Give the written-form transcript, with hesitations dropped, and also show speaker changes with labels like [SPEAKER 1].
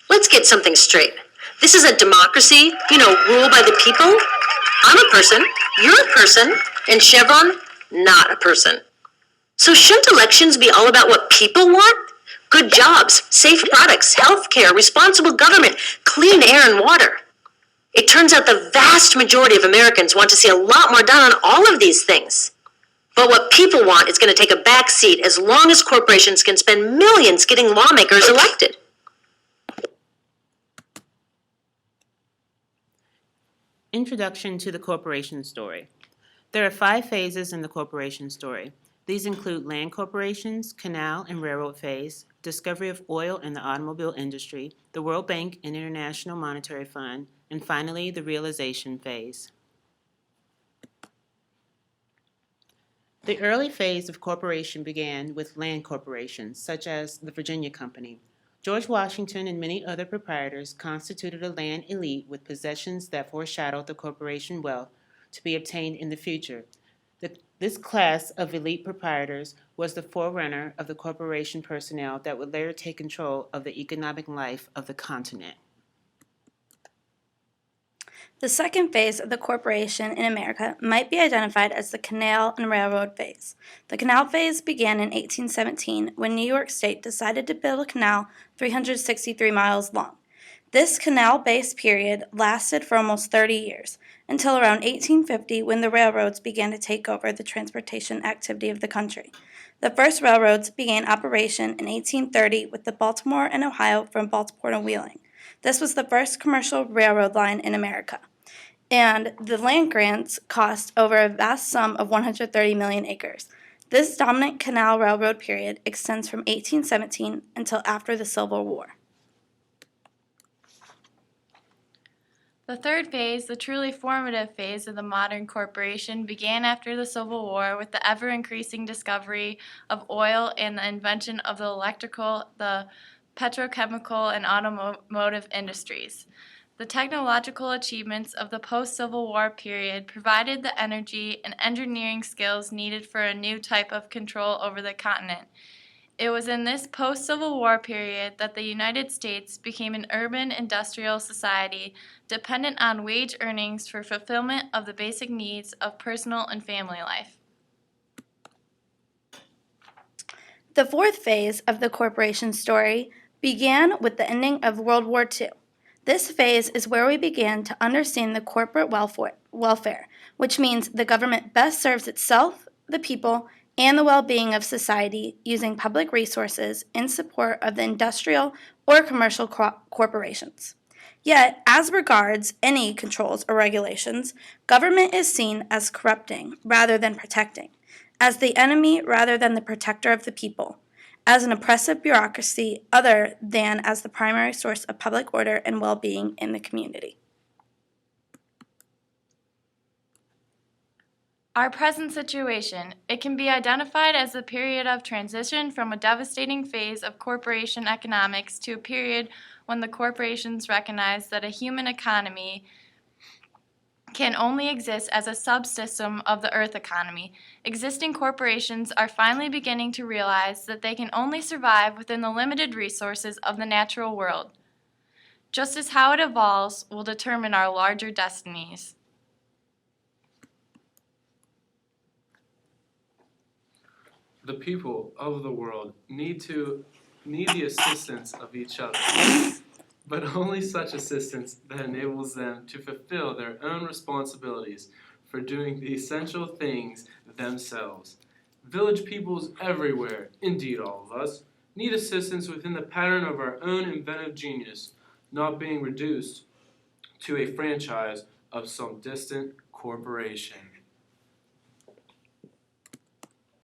[SPEAKER 1] Let's get something straight. This is a democracy, ruled by the people. I'm a person, you're a person, and Chevron, not a person. So shouldn't elections be all about what people want? Good jobs, safe products, healthcare, responsible government, clean air and water. It turns out the vast majority of Americans want to see a lot more done on all of these things. But what people want is going to take a back seat as long as corporations can spend millions getting lawmakers elected.
[SPEAKER 2] Introduction to the corporation story. There are 5 phases in the corporation story. These include land corporations, canal and railroad phase, discovery of oil and the automobile industry, the World Bank and International Monetary Fund, and finally the realization phase. The early phase of corporation began with land corporations, such as the Virginia Company. George Washington and many other proprietors constituted a land elite with possessions that foreshadowed the corporation wealth to be obtained in the future. This class of elite proprietors was the forerunner of the corporation personnel that would later take control of the economic life of the continent.
[SPEAKER 3] The second phase of the corporation in America might be identified as the canal and railroad phase. The canal phase began in 1817 when New York State decided to build a canal 363 miles long. This canal-based period lasted for almost 30 years, until around 1850 when the railroads began to take over the transportation activity of the country. The first railroads began operation in 1830 with the Baltimore and Ohio from Baltimore to Wheeling. This was the first commercial railroad line in America, and the land grants cost over a vast sum of 130 million acres. This dominant canal railroad period extends from 1817 until after the Civil War.
[SPEAKER 4] The third phase, the truly formative phase of the modern corporation, began after the Civil War with the ever-increasing discovery of oil and the invention of the electrical, the petrochemical, and automotive industries. The technological achievements of the post-Civil War period provided the energy and engineering skills needed for a new type of control over the continent. It was in this post-Civil War period that the United States became an urban industrial society dependent on wage earnings for fulfillment of the basic needs of personal and family life.
[SPEAKER 3] The fourth phase of the corporation story began with the ending of World War II. This phase is where we began to understand the corporate welfare, which means the government best serves itself, the people, and the well-being of society using public resources in support of the industrial or commercial corporations. Yet, as regards any controls or regulations, government is seen as corrupting rather than protecting, as the enemy rather than the protector of the people, as an oppressive bureaucracy other than as the primary source of public order and well-being in the community.
[SPEAKER 4] Our present situation, it can be identified as a period of transition from a devastating phase of corporation economics to a period when the corporations recognize that a human economy can only exist as a subsystem of the earth economy. Existing corporations are finally beginning to realize that they can only survive within the limited resources of the natural world. Just as how it evolves will determine our larger destinies.
[SPEAKER 5] The people of the world need the assistance of each other, but only such assistance that enables them to fulfill their own responsibilities for doing the essential things themselves. Village peoples everywhere, indeed all of us, need assistance within the pattern of our own inventive genius, not being reduced to a franchise of some distant corporation.